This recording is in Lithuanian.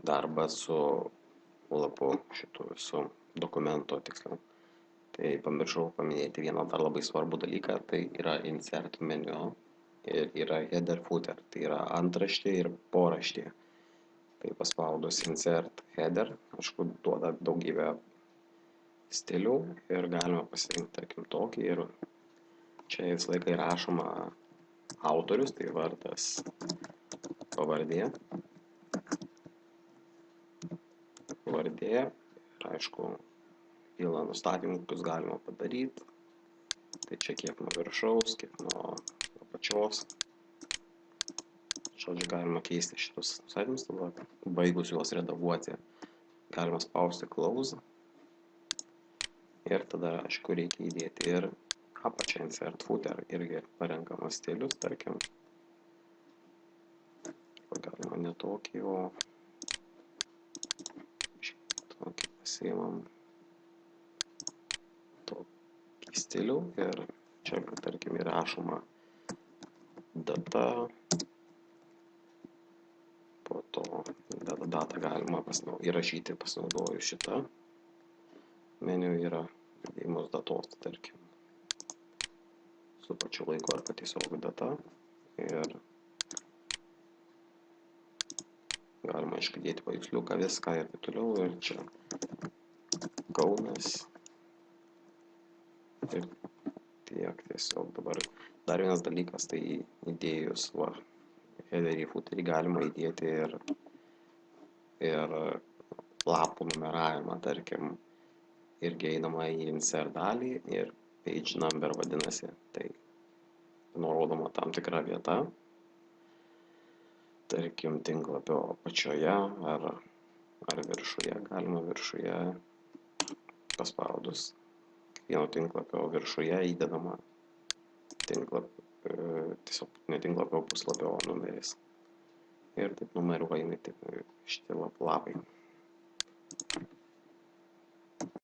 darbą su lapu šitų visų dokumento tiksliau. Tai pamiršau paminėti vieną dar labai svarbų dalyką, tai yra insert menu ir yra header footer, tai yra antraštė ir poraštė. Tai paspaudus insert header, aišku, duoda daugybę stilių ir galima pasirinkti, tarkim, tokį ir čia visą laiką įrašoma autorius, tai vardas, pavardė ir aišku, pilna nustatymų, kokius galima padaryti. Tai čia kiek nuo viršaus, kiek nuo apačios. Žodžiu, galima keisti šitus nustatymus, tada baigus juos redaguoti, galima spausti close. Ir tada, aišku, reikia įdėti ir apačią insert footer, irgi parenkamas stilius, tarkim. Galima ne tokį, o tokį pasiimam tokį stilių ir čia, tarkim, įrašoma data, po to datą galima įrašyti pasinaudojus šitą meniu, yra įdėjimus datos, tarkim, su pačiu laiku arba tiesiog data ir galima iškadėti paveiksliuką, viską ir taip toliau. Ir čia Kaunas. Ir tiek tiesiog dabar. Dar vienas dalykas, tai įdėjus headerį, footerį galima įdėti ir lapų numeravimą, tarkim, irgi einama į insert dalį ir page number vadinasi. Tai nurodoma tam tikra vieta. Tarkim, tinklapio apačioje ar viršuje, galima viršuje paspaudus kiekvieno tinklapio viršuje įdedama tiesiog ne tinklapio puslapio numeris. Ir taip numeriuojami šitie lapai.